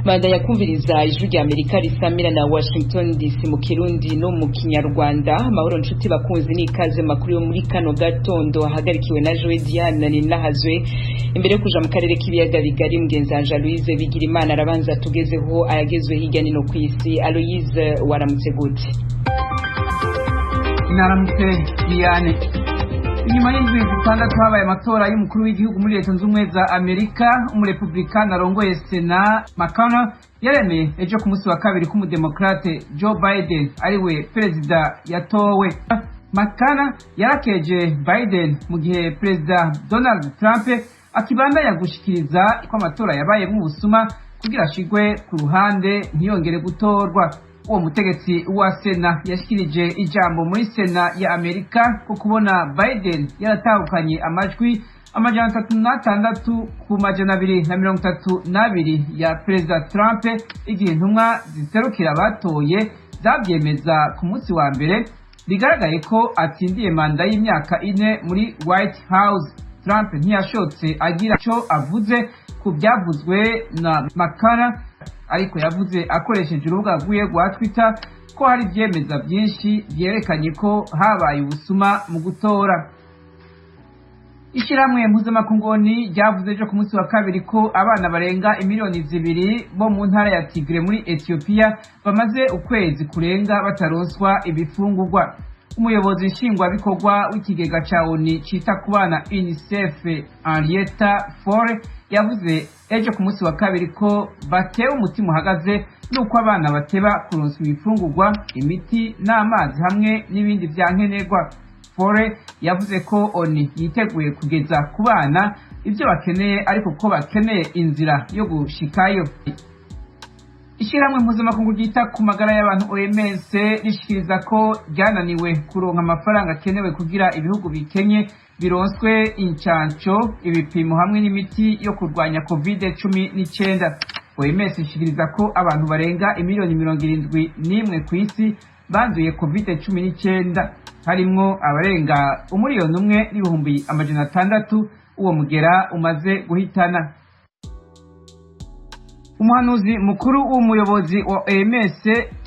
Manda yakumviriza ijwi rya Amerika risamira na Washington DC mu Kirundi no mu Kinyarwanda. Mahoro nshuti bakunzi n'ikaze makuru yo muri kano gatondo ahagarikiwe na Joe Diane Ninahazwe. Imbere yo kuja mu karere k'ibiyaga bigari mugenzanja Louise Bigirimana arabanza tugezeho ayagezwe hirya no kwisi. Aloise waramutse gute? Naramutse Diane. Inyuma y'indwi zitandatu habaye amatora y'umukuru w'igihugu muri Leta Zunze Ubumwe za Amerika, umurepublikani arongoye Sena McConnell yaremeye ejo ku munsi wa kabiri ko umudemokrate Joe Biden ariwe perezida yatowe. McConnell yarakeje Biden mu gihe perezida Donald Trump akibandanya gushikiriza ko amatora yabayemwo ubusuma kugira ashigwe ku ruhande ntiyongere gutorwa. Uwo mutegetsi wa Sena yashikirije ijambo muri Sena ya Amerika ko kubona Biden yaratahukanye amajwi 336 ku 232 ya Perezida Trump igihe intumwa ziserukira batoye zabyemeza ku munsi wa mbere, bigaragaye ko atsindiye manda y'imyaka 4 muri White House. Trump ntiyashotse agira cyo avuze ku byavuzwe na McConnell, ariko yavuze akoresheje urubuga rwiwe rwa Twitter ko hari ibyemeza byinshi byerekanye ko habaye ubusuma mu gutora. Ishiramwe mpuzamakungoni ryavuze ejo ku munsi wa kabiri ko abana barenga 2 miliyoni bo mu ntara ya Tigre muri Ethiopia bamaze ukwezi kurenga bataronswa ibifungurwa. Umuyobozi nshingwabikorwa w'ikigega ca ONU cita ku bana UNICEF Henrietta Fore yavuze ejo ku munsi wa kabiri ko batewe umutima uhagaze nuko abana bateba kuronswa ibifungurwa, imiti n'amazi hamwe n'ibindi vyankenerwa. Fore yavuze ko ONU yiteguye kugeza ku bana ivyo bakeneye, ariko ko bakeneye inzira yo gushikayo. Ishiramwe mpuzamakungu ryita ku magara y'abantu OMS rishikiriza ko ryananiwe kuronka amafaranga akenewe kugira ibihugu bikenye bironswe incanco, ibipimo hamwe n'imiti yo kurwanya COVID-19. OMS ishikiriza ko abantu barenga 1,71 ku isi banduye COVID-19, harimwo abarenga 1,100,600 uwo mugera umaze guhitana. Umuhanuzi mukuru w'umuyobozi wa OMS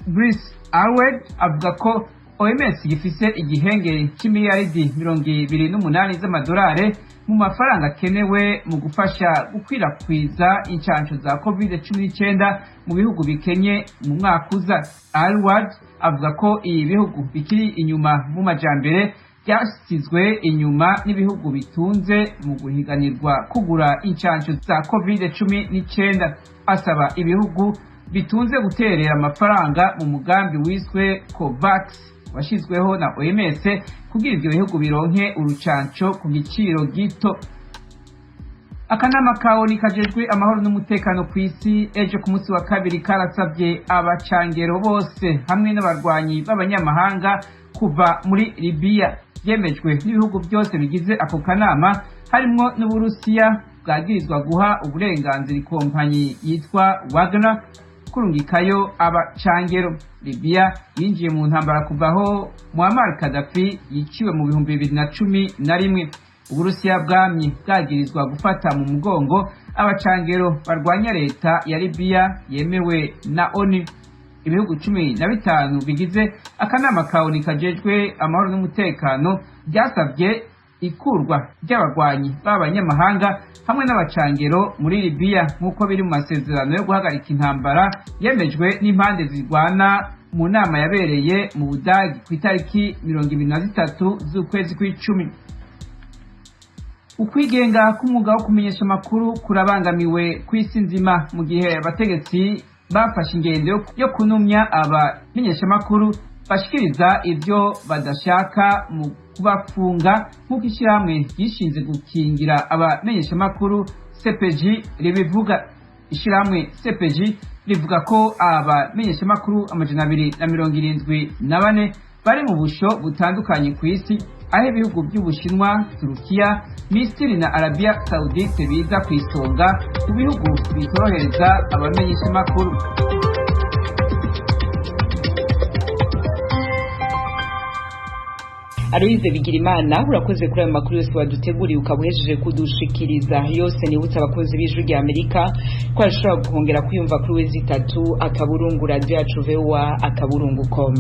Bruce Arwed avuga ko OMS gifise igihenge c'imiliyaridi 28 z'amadolari mu mafaranga akenewe mu gufasha gukwirakwiza incanco za COVID-19 mu bihugu bikenye mu mwaka uza. Arwed avuga ko iyi bihugu bikiri inyuma mu majambere byasizwe inyuma n'ibihugu bitunze mu guhiganirwa kugura incanco za COVID-19. Asaba ibihugu bitunze guterera amafaranga mu mugambi wiswe COVAX washizweho na OMS kugira ivyo bihugu bironke urucanco ku giciro gito. Akanama ka ONU kajejwe amahoro n'umutekano ku isi ejo ku munsi wa kabiri karasavye abacangero bose hamwe n'abarwanyi b'abanyamahanga kuva muri Libya. Yemejwe n'ibihugu byose bigize ako kanama, harimwo n'Uburusiya bwagirizwa guha uburenganzira ikompanyi yitwa Wagner kurungikayo abacangero. Libya yinjiye mu ntambara kuvaho Muammar Gaddafi yiciwe mu 2011. Uburusiya bwamye bwagirizwa gufata mu mugongo abacangero barwanya leta ya Libya yemewe na ONU. Ibihugu 15 bigize akanama ka ONU kajejwe amahoro n'umutekano byasavye ikurwa ry'abarwanyi b'abanyamahanga hamwe n'abacangero muri Libya nk'uko biri mu masezerano yo guhagarika intambara yemejwe n'impande zirwana mu nama yabereye mu Budagi ku itariki 23 z'ukwezi kw'icumi. Ukwigenga k'umwuga wo kumenyesha amakuru kurabangamiwe kw'isi nzima mu gihe abategetsi bafashe ingendo yo kunumya abamenyesha amakuru bashikiriza ivyo badashaka mu kubafunga, nk'uko ishyirahamwe ryishinze gukingira abamenyesha amakuru CPJ ribivuga. Ishyirahamwe CPJ rivuga ko abamenyesha amakuru 274 bari mu busho butandukanye ku isi, aho ibihugu by'Ubushinwa, Turukiya, Misiri na Arabia Saudite biza ku isonga ku bihugu bitorohereza abamenyesha amakuru. Aloise Bigirimana urakoze kuri ayo makuru yose waduteguriye ukabuhejeje kudushikiriza. Yose nibutsa abakozi b'ijwi rya Amerika ko ashobora guhongera kuyumva kuri wezi 3 akaburungu radio yacu VOA akaburungu.com.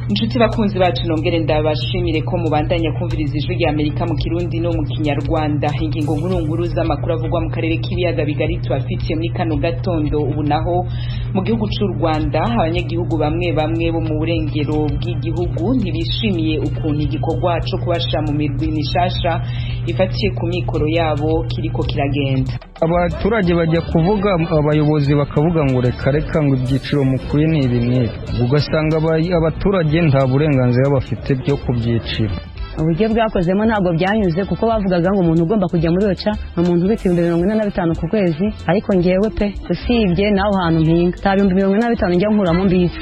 Inshuti bakunzi bacu nongere ndabashimire ko mubandanya kumviriza ijwi rya Amerika mu Kirundi no mu Kinyarwanda. Ingingo nkuru z'amakuru avugwa mu karere k'ibiyaga bigari twafitiye muri kano gatondo. Ubu naho mu gihugu cy'u Rwanda abanyagihugu bamwe bo mu burengero bw'igihugu ntibishimiye ukuntu igikorwa cyo kubasha mu mirwi mishasha ifatiye ku mikoro yabo kiriko kiragenda. Abaturage bajya kuvuga, abayobozi bakavuga ngo reka ngo ibyiciro mukwiye ni ibi n'ibi, ugasanga abaturage nta burenganzira bafite byo kubyicira. Uburyo bwakozemo ntabwo byanyuze kuko bavugaga ngo umuntu ugomba kujya muri oca ni umuntu ubitse 45 ku kwezi, ariko ngewe pe usibye naho hantu mpinga ta 45 njya nkuramo mbisi.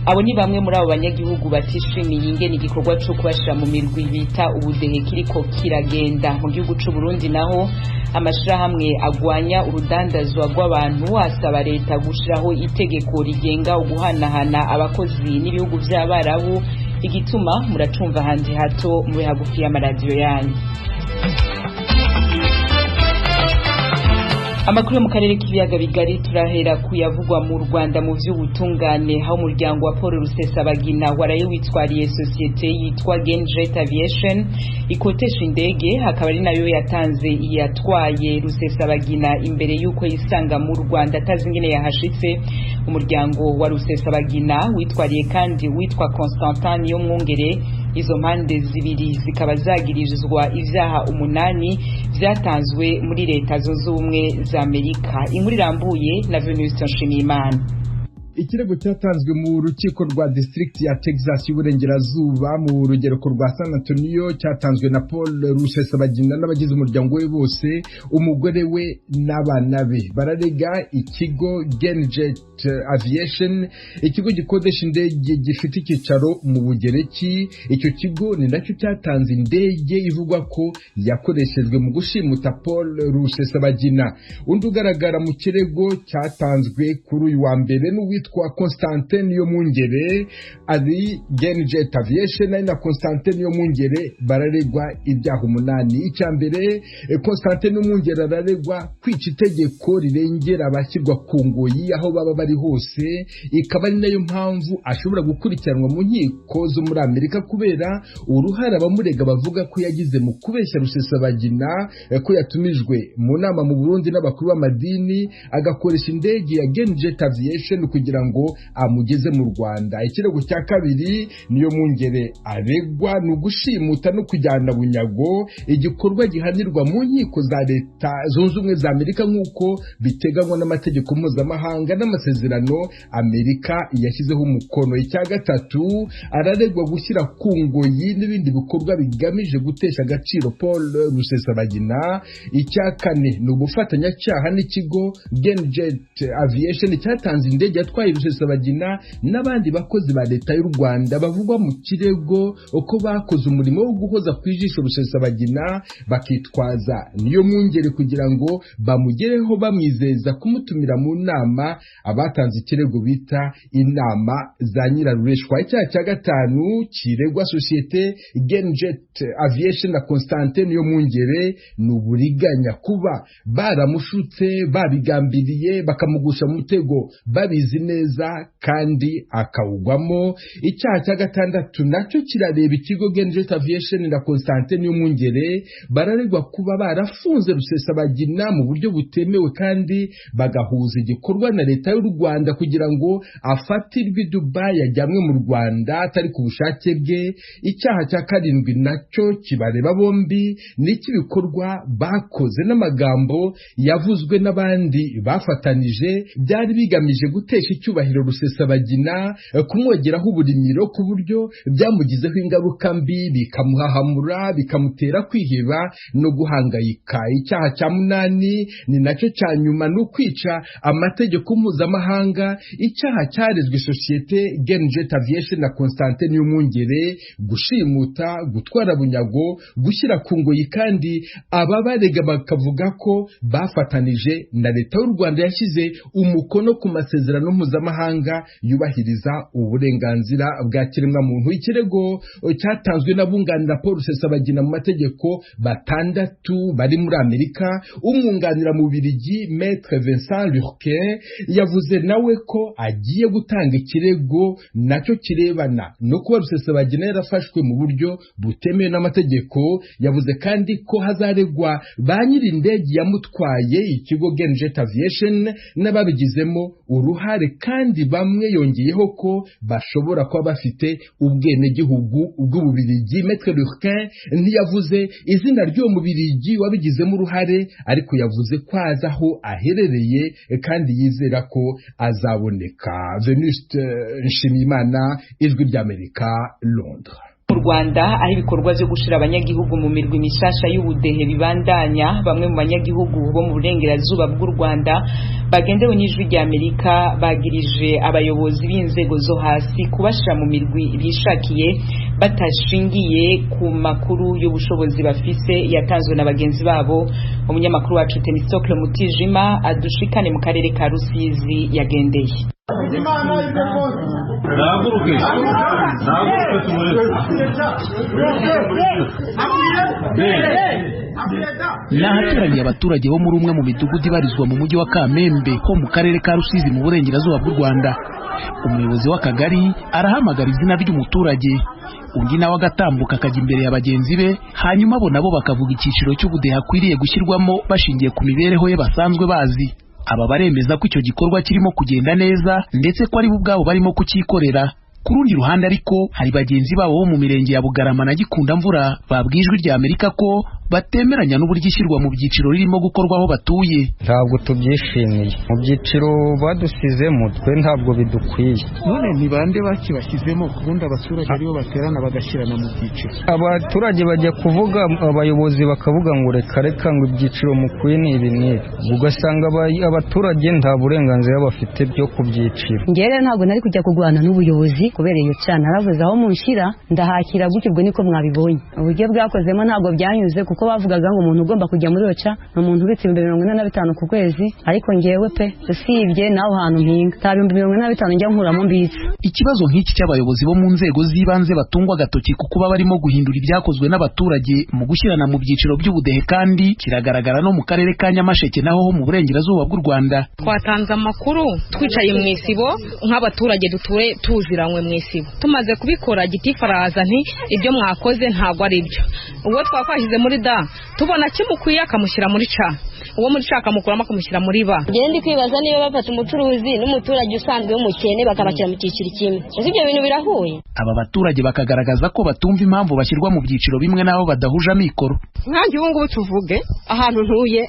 Abo ni bamwe muri abo banyagihugu batishimiye ingene igikorwa cyo kubashira mu mirwi bita ubudehe kiriko kiragenda. Mu gihugu cy'u Burundi naho amashirahamwe agwanya urudandazwa rw'abantu asaba leta gushiraho itegeko rigenga uguhanahana abakozi n'ibihugu by'abarabu. Igituma muracumva handi hato muri hagufi y'amaradiyo yanyu. Amakuru mu karere k'ibiyaga bigari turahera kuyavugwa mu Rwanda mu vy'ubutungane, aho umuryango wa Paul Rusesabagina waraye witwariye societe yitwa Genjet Aviation ikotesha indege, hakaba ari nayo yatanze yatwaye Rusesabagina imbere yuko yisanga mu Rwanda atazingene yahashitse. Umuryango wa Rusesabagina witwariye kandi witwa Constantin yo mwongere. Izo mpande zibiri zikaba zagirizwa ivyaha 8 vyatanzwe muri leta zunze ubumwe za Amerika. Inkuru irambuye na Venuste Nshimiyimana. Ikirego cyatanzwe mu rukiko rwa district ya Texas y'uburengerazuba mu rugereko rwa San Antonio cyatanzwe na Paul Rusesabagina n'abagize umuryango we bose, umugore we n'abana be. Bararega ikigo Genjet Aviation, ikigo gikodesha indege gifite icyicaro mu Bugereki. Icyo kigo ni nacyo cyatanze indege ivugwa ko yakoreshejwe mu gushimuta Paul Rusesabagina. Undi ugaragara mu kirego cyatanzwe kuri uyu wa mbere n'uwitwa Constantin yo mwungere, ari Genjet Aviation na Constantin yo mwungere bararegwa ibyaha 8. Icyambere, Constantin yo mwungere araregwa kwica itegeko rirengera abashyirwa ku ngoyi aho baba bari hose, ikaba ari nayo mpamvu ashobora gukurikiranwa mu nkiko zo muri Amerika kubera uruhara abamurega bavuga ko yagize mu kubeshya Rusesabagina ko yatumijwe mu nama mu Burundi n'abakuru b'amadini agakoresha indege ya Genjet Aviation kugira ngo amugeze mu Rwanda. Ikirego cya kabiri niyo mwungere aregwa no gushimuta no kujyana bunyago, igikorwa gihanirwa mu nkiko za leta zunze ubumwe za Amerika nk'uko biteganywa n'amategeko mpuzamahanga n'amasezerano Amerika yashyizeho umukono. Icya gatatu, araregwa gushyira ku ngoyi n'ibindi bikorwa bigamije gutesha agaciro Paul Rusesabagina. Icya kane ni ubufatanyacyaha n'ikigo Genjet Aviation cyatanze indege yatwaye Rusesabagina n'abandi bakozi ba leta y'u Rwanda bavugwa mu kirego uko bakoze umurimo wo guhoza kwijisho Rusesabagina, bakitwaza niyo mwungere kugira ngo bamugereho bamwizeza kumutumira mu nama abatanze ikirego bita inama za nyirarureshwa. Icyaha cya gatanu kiregwa societe Genjet Aviation na Constantin yo mwungere ni uburiganya, kuba baramushutse babigambiriye bakamugusha mu mutego babizi neza kandi akawugwamo. Icyaha cya gatandatu nacyo kirareba ikigo Genjet Aviation na Constantin yo mwungere, bararegwa kuba barafunze Rusesabagina mu buryo butemewe kandi bagahuza igikorwa na leta y'u Rwanda kugira ngo afatirwe Dubai yajyamwe mu Rwanda atari ku bushake bwe. Icyaha cya karindwi nacyo kibareba bombi, n'ikibikorwa bakoze n'amagambo yavuzwe n'abandi bafatanije byari bigamije gutesha icyubahiro Rusesabagina, kumwogeraho uburimiro ku buryo byamugizeho ingaruka mbi, bikamuhahamura, bikamutera kwiheba no guhangayika. Icyaha cya 8 ni nacyo cya nyuma, no kwica amategeko mpuzamahanga. Icyaha cyarezwe societe Genjet Aviation na Constantin yo mwungere, gushimuta, gutwara bunyago, gushyira ku ngoyi, kandi ababarega bakavuga ko bafatanije na leta y'u Rwanda yashyize umukono ku masezerano mpuzamahanga mpuzamahanga yubahiriza uburenganzira bwa kiremwamuntu. Ikirego cyatanzwe n'abunganira Paul Rusesabagina mu mategeko batandatu bari muri Amerika. Umwunganira mu Bubiligi Maître Vincent Lurquin yavuze nawe ko agiye gutanga ikirego nacyo kirebana no kuba Rusesabagina yarafashwe mu buryo butemewe n'amategeko. Yavuze kandi ko hazaregwa ba nyiri indege yamutwaye ikigo Genjet Aviation n'ababigizemo uruhare, kandi bamwe yongeyeho ko bashobora kuba bafite ubwenegihugu bw'Ububiligi. Maître Lurquin ntiyavuze izina ry'uwo Mubiligi wabigizemo uruhare, ariko yavuze ko azi aho aherereye kandi yizera ko azaboneka. Venuste Nshimiyimana, Ijwi ry'Amerika, Londres. Mu Rwanda aho ibikorwa byo gushira abanyagihugu mu mirwi mishasha y'ubudehe bibandanya, bamwe mu banyagihugu bo mu burengerazuba bw'u Rwanda bagendewe n'Ijwi ry'Amerika bagirije abayobozi b'inzego zo hasi kubashira mu mirwi bishakiye batashingiye ku makuru y'ubushobozi bafise yatanzwe na bagenzi babo. Umunyamakuru wacu Temistocle Mutijima adushikane mu karere ka Rusizi yagendeye. Nahateraniye abaturage bo muri umwe mu midugudu ibarizwa mu mujyi wa Kamembe ho mu karere ka Rusizi mu burengerazuba bw'u Rwanda. Umuyobozi w'akagari arahamagara izina ry'umuturage, undi nawe agatambuka akajya imbere ya bagenzi be, hanyuma bo nabo bakavuga icyiciro cy'ubudehe akwiriye gushyirwamo bashingiye ku mibereho ye basanzwe bazi. Aba baremeza ko icyo gikorwa kirimo kugenda neza ndetse ko ari bo ubwabo barimo kucyikorera. Ku rundi ruhande ariko hari bagenzi babo bo mu mirenge ya Bugarama na Gikundamvura babwijwe rya Amerika ko batemeranya n'uburyo ishyirwa mu byiciro ririmo gukorwaho batuye. Ntabwo tubyishimiye mu byiciro badusizemo, twe ntabwo bidukwiye. None ni bande bakibashyizemo kubundi abaturage aribo baterana bagashyirana mu byiciro? Abaturage bajya kuvuga, abayobozi bakavuga ngo reka ngo ibyiciro mukwiye ni ibi n'ibi, ugasanga abaturage nta burenganzira bafite byo ku byiciro. Ngere ntabwo nari kujya kugwana n'ubuyobozi kubera iyo cyane aravuze aho munshira ndahakira gutyo, ubwo niko mwabibonye. Uburyo bwakozemo ntabwo byanyuze kuko bavugaga ngo umuntu ugomba kujya muri oca ni umuntu ubitse 45 ku kwezi, ariko ngewe pe usibye naho hantu mpinga 45 njya nkuramo mbitse. Ikibazo nk'iki cy'abayobozi bo mu nzego z'ibanze batungwa agatoki kuko baba barimo guhindura ibyakozwe n'abaturage mu gushyirana mu byiciro by'ubudehe kandi kiragaragara no mu karere ka Nyamasheke naho ho mu burengerazuba bw'u Rwanda. Twatanze amakuru twicaye mu isibo nk'abaturage duture tuziranywe mu isibo, tumaze kubikora gitifu araza nti ibyo mwakoze ntabwo ari byo. Uwo twafashize muri da tubona kimukwiye akamushyira muri ca, uwo muri ca akamukuramo akamushyira muri ba. Ngende kwibaza niba bafata umucuruzi n'umuturage usanzwe w'umukene bakabashyira mu cyiciro kimwe, ibyo bintu birahuye. Aba baturage bakagaragaza ko batumva impamvu bashyirwa mu byiciro bimwe nabo badahuje amikoro. Nkanjye ubu ngubu tuvuge ahantu ntuye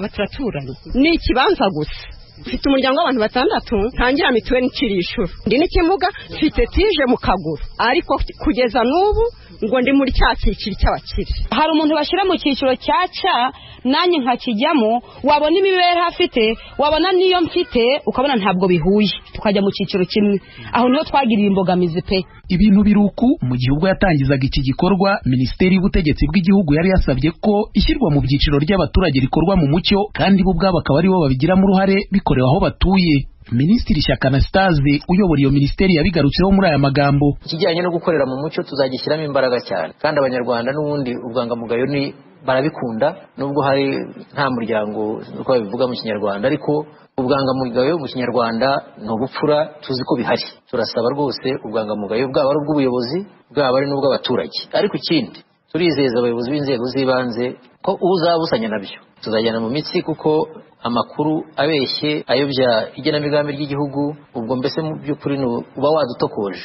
babaturanye ni ikibanza gusa, mfite umuryango w'abantu 6, ntangira mituweli n'ikirishuro, ndi n'ikimuga, mfite tije mu kaguru, ariko kugeza n'ubu ngo ndi muri cya cyiciro cy'abakire. Hari umuntu bashyira mu cyiciro cyaca nanjye nkakijyamo, wabona imibereho afite, wabona niyo mfite, ukabona ntabwo bihuye, tukajya mu cyiciro kimwe. Aho niho twagiriye imbogamizi pe. Ibintu biruku mu gihe ubwo yatangizaga iki gikorwa, Minisiteri y'Ubutegetsi bw'Igihugu yari yasabye ko ishyirwa mu byiciro ry'abaturage rikorwa mu mucyo kandi bo ubwabo akaba aribo babigiramo uruhare bikorewe aho batuye. Minisitiri Shyaka Anastase uyobora iyo minisiteri yabigarutseho muri aya magambo. Ikijyanye no gukorera mu mucyo tuzagishyiramo imbaraga cyane, kandi abanyarwanda n'ubundi ubwangamugayo ni barabikunda, nubwo hari nta muryango uko bivuga mu Kinyarwanda, ariko ubwangamugayo mu Kinyarwanda no gupfura tuzi ko bihari. Turasaba rwose ubwangamugayo bwaba ari ubw'ubuyobozi bwaba ari n'ubw'abaturage, ariko ikindi turizeza abayobozi b'inzego z'ibanze ko uzabusanya nabyo tuzajyana mu mitsi, kuko amakuru abeshye ayobya igenamigambi ry'igihugu, ubwo mbese mu by'ukuri uba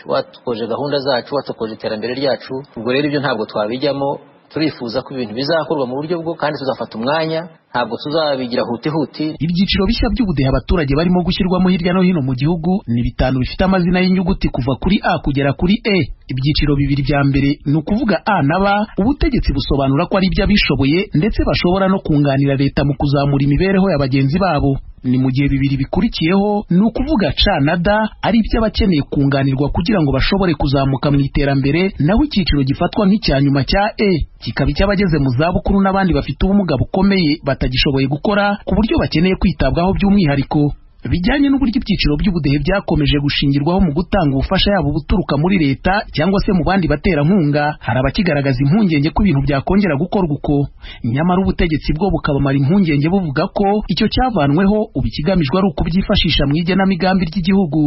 watukoje gahunda zacu, watukoje iterambere ryacu. Ubwo rero ibyo ntabwo twabijyamo, turifuza ko ibintu bizakorwa mu buryo bwo kandi tuzafata umwanya, ntabwo tuzabigira huti. Ibyiciro bishya by'ubudehe abaturage barimo gushyirwamo hirya no hino mu gihugu ni 5 bifite amazina y'inyuguti kuva kuri A kugera kuri E. Ibyiciro 2 bya mbere ni ukuvuga A na B, ubutegetsi busobanura ko ari iby'abishoboye ndetse bashobora no kunganira leta mu kuzamura imibereho ya bagenzi babo. Ni mu gihe 2 bikurikiyeho ni ukuvuga C na D ari iby'abakeneye kunganirwa kugira ngo bashobore kuzamuka mu iterambere, naho icyiciro gifatwa nk'icya nyuma cya E kikaba icy'abageze mu zabukuru n'abandi bafite ubumuga bukomeye batagishoboye gukora ku buryo bakeneye kwitabwaho by'umwihariko. bijyanye n'uburyo ibyiciro by'ubudehe byakomeje gushingirwaho mu gutanga ubufasha yabo buturuka muri leta cyangwa se mu bandi baterankunga, hari abakigaragaza impungenge ko ibintu byakongera gukorwa uko, nyamara ubutegetsi bwo bukabamara impungenge buvuga ko icyo cyavanweho ubu ikigamijwe ari ukubyifashisha mu igenamigambi ry'igihugu.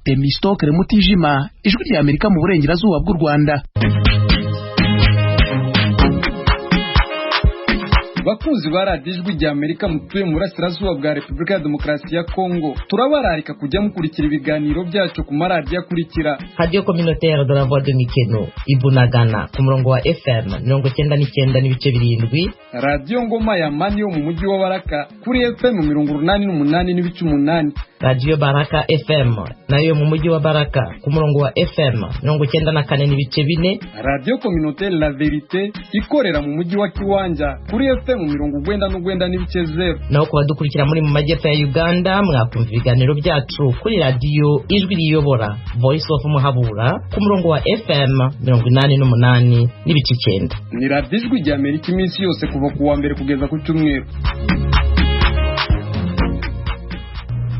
Temistokere Mutijima, Ijwi rya Amerika mu burengerazuba bw'u Rwanda. Bakunzi ba radiyo Ijwi rya Amerika mutuye mu burasirazuba bwa Repubulika ya Demokarasi ya Kongo, turabararika kujya mukurikira ibiganiro byacu ku maradiyo akurikira: Radio Communautaire de la Voix de Mikeno Ibunagana ku murongo wa FM 99.7, Radio Ngoma ya Mani yo mu mujyi wa Baraka kuri FM 88.8, Radio Baraka FM nayo mu mujyi wa Baraka ku murongo wa FM 94.4, Radio Communautaire La Verite ikorera mu mujyi wa Kiwanja kuri FM 99.0. naho kuba dukurikira muri mu majyepfo ya Uganda mwakumva ibiganiro byacu kuri radio Ijwi riyobora Voice of Muhabura ku murongo wa FM 88.9. Ni radiyo Ijwi rya Amerika iminsi yose kuva ku wa mbere kugeza ku cyumweru.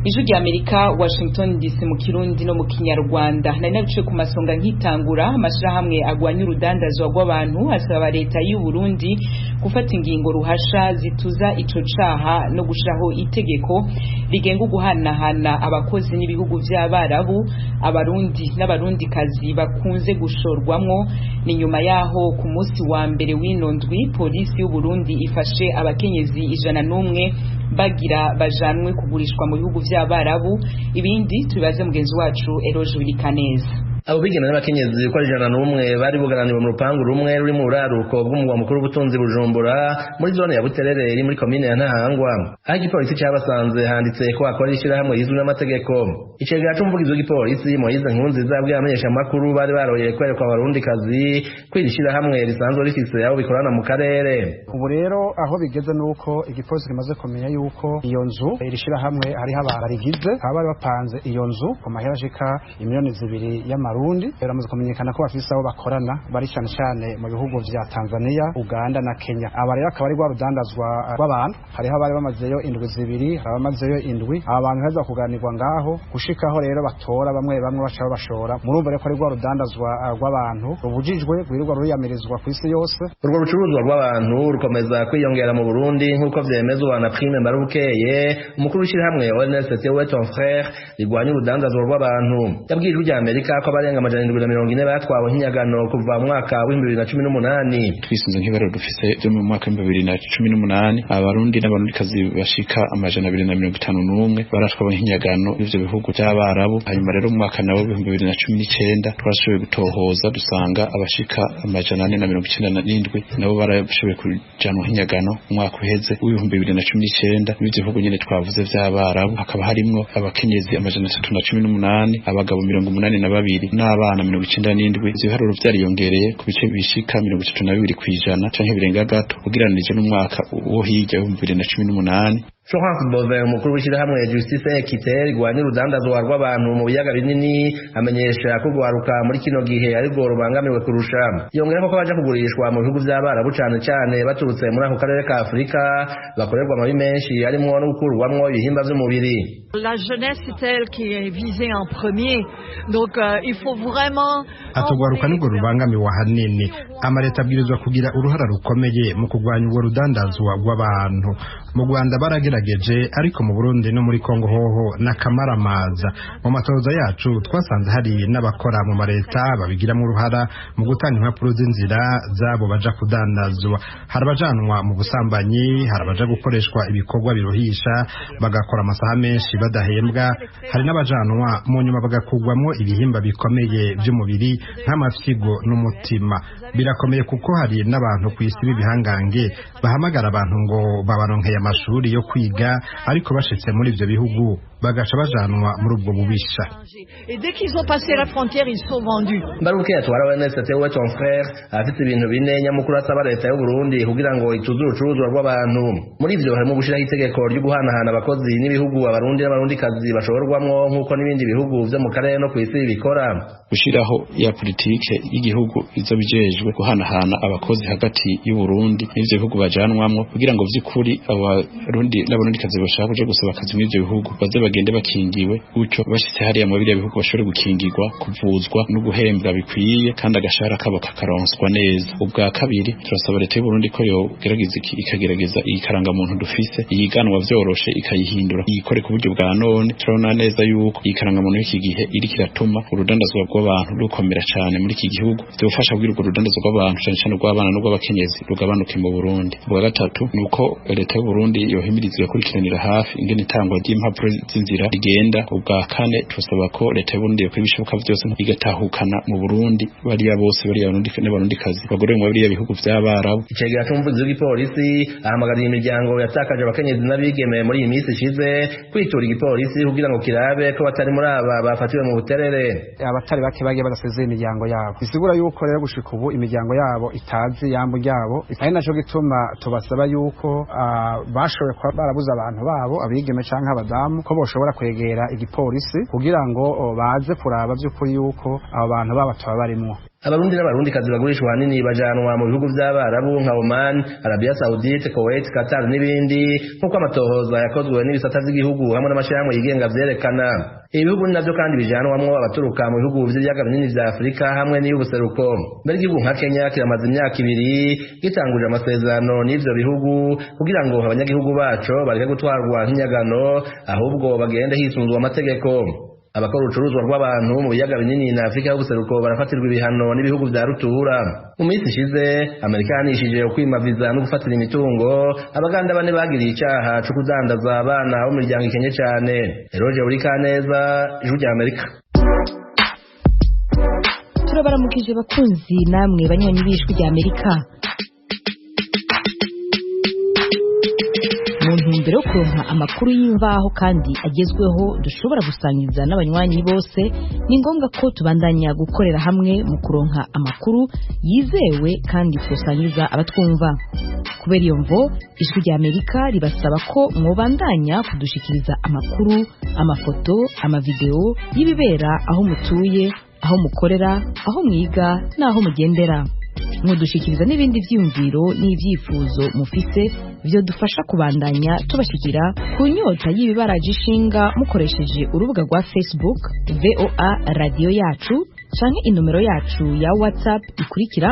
Ijwi rya Amerika, Washington DC mu Kirundi no mu Kinyarwanda. Nari nabice ku masonga nkitangura, amashirahamwe agwanya urudandazwa rw'abantu asaba leta y'u Burundi gufata ingingo ruhasha zituza ico caha no gushiraho itegeko rigenga guhanahana abakozi n'ibihugu by'Abarabu, Abarundi n'Abarundikazi bakunze gushorwamwo. Ni nyuma yaho ku munsi wa mbere w'inondwi polisi y'u Burundi ifashe abakenyezi 101 bagira bajanwe kugurishwa mu bihugu by'Abarabu. Ibindi tubibaze mugenzi wacu Eroje Wilikaneza. Abo bigeme n'abakenyezi ko 101 bari bugananiwe mu rupangu rumwe ruri mu buraruko bw'umugwa mukuru w'ubutunzi Bujumbura muri zone ya Buterere iri muri komine ya Ntahangwa. Aho igipolisi cyabasanze handitse ko akora ishyirahamwe yizwe n'amategeko. Icegera c'umuvugizi w'igipolisi Moise Nkunziza yabwiye abamenyeshamakuru bari baroye kwerekwa Abarundikazi ko iri shyirahamwe risanzwe rifise aho bikorana mu karere. Ubu rero aho bigeze nuko igipolisi kimaze kumenya yuko iyo nzu iri shyirahamwe hariho abarigize bari bapanze iyo nzu ku mahera ashika imiliyoni 2 y'amarundi. Baramaze kumenyekana ko bafise aho bakorana bari cyane cyane mu bihugu vya Tanzania, Uganda na Kenya. Aba rero akaba ari rudandazwa rw'abantu, hariho abari bamazeyo indwi 2, abamazeyo indwi. Aba bantu haza kuganirwa ngaho gushikaho rero batora bamwe baca bashora. Murumva rero ko ari rudandazwa rw'abantu rubujijwe rwirirwa ruriyamirizwa ku isi yose. Urwo rucuruzwa rw'abantu rukomeza kwiyongera mu Burundi nk'uko vyemezwa na Prime Mbarukeye, umukuru w'ishyirahamwe ONST Ton Frère rigwanya urudandazwa rw'abantu. Yabwiye Ijwi rya Amerika ko abarenga 740 batwawe nk'inyagano kuva mu mwaka wa 2018. Twisunze nk'ibaro dufise byo mu mwaka wa 2018 Abarundi n'Abarundikazi bashika 251 barashwawe nk'inyagano y'ivyo bihugu by'Abarabu. Hanyuma rero mu mwaka nawo 2019 twashoboye gutohoza dusanga abashika 497 nabo barashoboye kujanwa nk'inyagano mu mwaka uheze w'2019 n'ivyo bihugu nyene twavuze by'Abarabu. Hakaba harimwo abakenyezi 318, abagabo 82 n'abana 97. Ivyo biharuro vyariyongereye ku bice bishika 32% canke birenga gato ugereranije n'umwaka wo hirya wa 2018. Florence Bovin, umukuru w'ishyirahamwe Justice Equité rigwanya urudandazwa rw'abantu mu biyaga binini, amenyesha ko guharuka muri kino gihe ariko rubangamiwe kurusha. Yongera ko baje kugurishwa mu bihugu by'Abarabu cyane cyane baturutse muri ako karere ka Afrika bakorerwa amabi menshi arimo no gukurwamwo ibihimba by'umubiri. La jeunesse est elle qui est visée en premier, donc il faut vraiment atugwaruka nibwo rubangamiwe hanini. Amareta abwirizwa kugira uruhara rukomeye mu kugwanya urwo rudandazwa rw'abantu. Mu Rwanda baragerageje, ariko mu Burundi no muri Kongo hoho n'akamaramaza. Mu matoza yacu twasanze hari n'abakora mu mareta babigiramo uruhara mu gutanga impapuro z'inzira zabo baja kudandazwa. Hari abajanwa mu busambanyi, hari abaja gukoreshwa ibikorwa biruhisha bagakora amasaha menshi badahembwa, hari n'abajanwa mu nyuma bagakugwamwo ibihimba bikomeye by'umubiri nk'amafyigo n'umutima. Birakomeye kuko hari n'abantu ku isi b'ibihangange bahamagara abantu ngo babaronkeye amashuri yo kwiga, ariko bashitse muri ivyo bihugu bagaca bajanwa muri ubwo bubisha. Et dès qu'ils ont passé la frontière, ils sont vendus. Mbaruke atwara ONST Ton Frère afite ibintu bine nyamukuru asaba leta y'u Burundi kugira ngo ituze urucuruzwa rw'abantu. Muri ivyo harimo gushiraho itegeko ryo guhanahana abakozi n'ibihugu Abarundi n'Abarundikazi bashorwamwo nk'uko n'ibindi bihugu vyo mu karere no kw'isi bikora. Gushiraho ya politike y'igihugu izobijejwe guhanahana abakozi hagati y'u Burundi n'ivyo bihugu bajanwamwo kugira ngo vy'ukuri aba abarundi n'abarundikazi bashaka kuja gusaba akazi muri ivyo bihugu baze bagende bakingiwe gutyo bashitse hariya mu biriya bihugu bashobore gukingirwa kuvuzwa no guhembwa bikwiye kandi agashahara kabo kakaronswa neza. Ubwa kabiri turasaba leta y'u Burundi ko yogerageza ikagerageza ikaranga muntu dufise iyiganwa vyoroshe ikayihindura ikore ku buryo bwa none. Turabona neza yuko ikaranga muntu y'iki gihe iri kiratuma urudandazwa rw'abantu rukomera cyane muri iki gihugu. Byofasha kugira urwo rudandazwa rw'abantu cyane cyane rw'abana n'urw'abakenyezi rugabanuke mu Burundi. Ubwa gatatu nuko leta y'u Burundi yohimiriza gukurikiranira hafi ingene itangwa ry'impapuro z'inzira rigenda. Ubwa kane turasaba ko leta y'u Burundi yakora ibishoboka byose igatahukana mu Burundi bariya bose bariya n'abarundikazi bagorewe mu biriya bihugu by'Abarabu. Icegera c'umuvugizi w'igipolisi ahamagariye imiryango yatakaje abakenyezi n'abigeme muri iyi minsi ishize kwitura igipolisi kugira ngo kirabe ko batari muri aba bafatiwe mu buterere. Abatari bake bagiye badasezeye imiryango yabo, bisigura yuko rero gushika ubu imiryango yabo itazi yambo ryabo. Ari naco gituma tubasaba yuko bashoboye kuba barabuza abantu babo abigeme canke abadamu ko boshobora kwegera igipolisi kugira ngo baze kuraba by'ukuri yuko abo bantu baba barimwo. Abarundi n'abarundikazi bagurishwa hanini bajanwa mu bihugu by'Abarabu nka Oman, Arabia Saudite, Kuwait, Qatar n'ibindi nk'uko amatohoza yakozwe n'ibisata by'igihugu hamwe n'amashirahamwe yigenga vyerekana. Ibihugu navyo kandi bijanwamwo abaturuka mu bihugu vy'ibiyaga binini vya Afrika hamwe n'iy'ubuseruko. Mbere igihugu nka Kenya kiramaze imyaka 2 gitangurira amasezerano n'ivyo bihugu kugira ngo abanyagihugu baco bareke gutwarwa nk'inyagano ahubwo bagende hisunzwe amategeko. Abakora urucuruzwa rw'abantu mu biyaga binini na Afrika y'ubuseruko barafatirwa ibihano n'ibihugu vya rutura. Mu minsi ishize Amerika yanishije ukwimaviza no gufatira imitungo abaganda bane bagiriye icaha cyo kudandaza abana bo mu miryango ikenye cyane. Eroje Urikaneza, Ijwi rya Amerika. Turabaramukije bakunzi namwe banywanyi b'Ijwi rya Amerika. Mu ntumbero yo kuronka amakuru y'imvaho kandi agezweho dushobora gusangiza n'abanywanyi bose, ni ngombwa ko tubandanya gukorera hamwe mu kuronka amakuru yizewe kandi tusangiza abatwumva. Kubera iyo mvo Ijwi rya Amerika ribasaba ko mwobandanya kudushikiriza amakuru, amafoto, amavideo y'ibibera aho mutuye, aho mukorera, aho mwiga n'aho mugendera. Mudushikiriza n'ibindi vyumviro n'ivyifuzo mufise byo dufasha kubandanya tubashikira ku nyota y'ibibaraje ishinga mukoresheje urubuga rwa Facebook VOA Radio Yacu canke inomero yacu ya WhatsApp ikurikira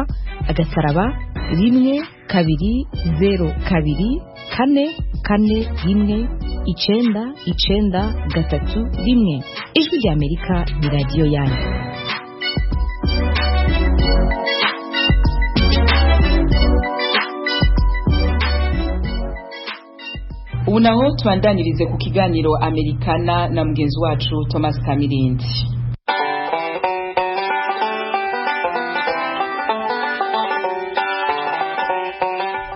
*12024419931. Ijwi rya Amerika ni radio yanyu. Ubu naho tubandanirize ku kiganiro Amerikana na mugenzi wacu Thomas Kamirindi.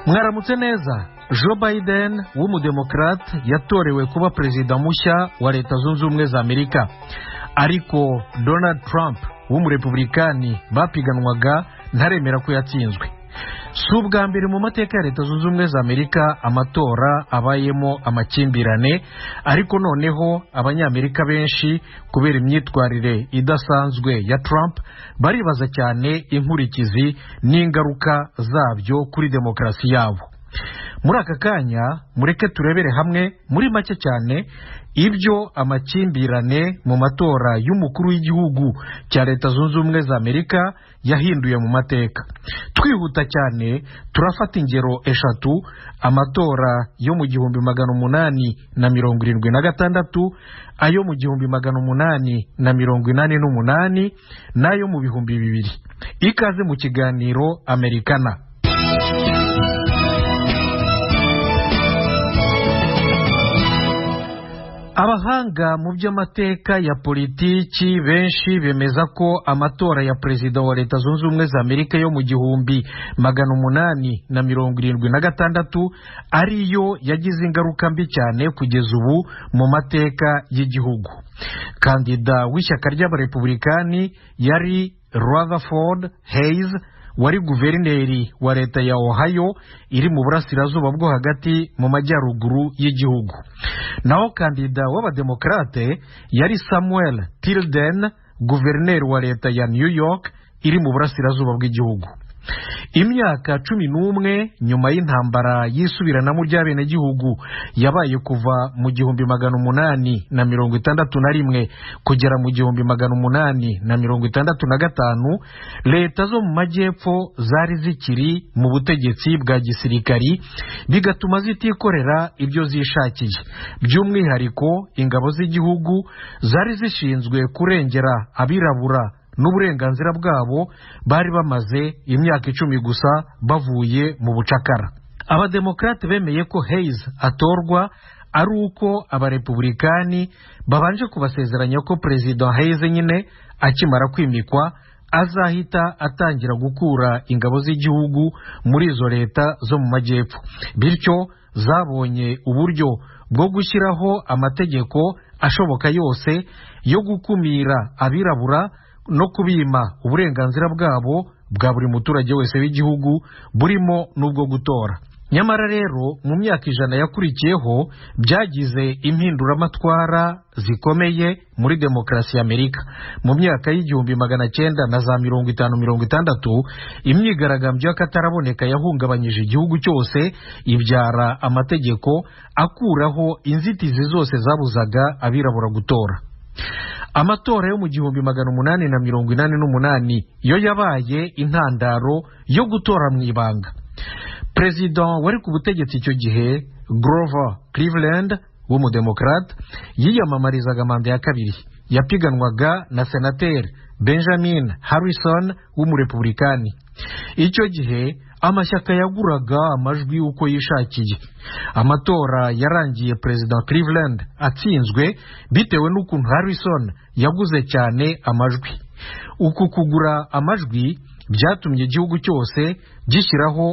Mwaramutse neza. Joe Biden w'umudemokrate yatorewe kuba perezida mushya wa Leta Zunze Ubumwe za Amerika, ariko Donald Trump w'umurepublikani bapiganwaga ntaremera ko yatsinzwe. Si ubwa mbere mu mateka ya Leta Zunze Ubumwe za Amerika amatora abayemo amakimbirane, ariko noneho abanyamerika benshi kubera imyitwarire idasanzwe ya Trump baribaza cyane inkurikizi n'ingaruka zabyo kuri demokarasi yabo. Muri aka kanya mureke turebere hamwe muri make cyane ibyo amakimbirane mu matora y'umukuru w'igihugu cya Leta Zunze Ubumwe za Amerika yahinduye mu mateka. Twihuta cyane turafata ingero eshatu: amatora yo mu 1876, ayo mu 1888 n'ayo mu 2000. Ikaze mu kiganiro Amerikana. Abahanga mu by'amateka ya politiki benshi bemeza ko amatora ya perezida wa Leta Zunze Ubumwe za Amerika yo mu 1876 ariyo yagize ingaruka mbi cyane kugeza ubu mu mateka y'igihugu. Kandida w'ishyaka ry'abarepublikani yari Rutherford Hayes, wari guverineri wa leta ya Ohio iri mu burasirazuba bwo hagati mu majyaruguru y'igihugu. Naho kandida w'abademokrate yari Samuel Tilden, guverineri wa leta ya New York iri mu burasirazuba bw'igihugu. imyaka 11 nyuma y'intambara yisubiranamo ry'abenegihugu yabaye kuva mu 1861 kugera mu 1865, leta zo mu majyepfo zari zikiri mu butegetsi bwa gisirikari, bigatuma zitikorera ibyo zishakiye. By'umwihariko ingabo z'igihugu zari zishinzwe kurengera abirabura n'uburenganzira bwabo, bari bamaze imyaka 10 gusa bavuye mu bucakara. Abademokrate bemeye ko Hayes atorwa ari uko abarepublikani babanje kubasezeranya ko President Hayes nyine akimara kwimikwa azahita atangira gukura ingabo z'igihugu muri izo leta zo mu majyepfo, bityo zabonye uburyo bwo gushyiraho amategeko ashoboka yose yo gukumira abirabura no kubima uburenganzira bwabo bwa buri muturage wese w'igihugu, burimo n'ubwo gutora. Nyamara rero mu myaka 100 yakurikiyeho byagize impinduramatwara zikomeye muri demokarasi ya Amerika. Mu myaka y'1950 imyigaragambyo y'akataraboneka yahungabanyije igihugu cyose, ibyara amategeko akuraho inzitizi zose zabuzaga abirabura gutora. Amatora yo mu 1888 yo yabaye intandaro yo gutora mu ibanga. President wari ku butegetsi icyo gihe, Grover Cleveland w'umudemokrate, yiyamamarizaga manda ya kabiri, yapiganwaga na senateri Benjamin Harrison w'umurepublikani. Icyo gihe amashyaka yaguraga amajwi uko yishakiye. Amatora yarangiye President Cleveland atsinzwe bitewe n'ukuntu Harrison yaguze cyane amajwi. Uku kugura amajwi byatumye igihugu cyose gishyiraho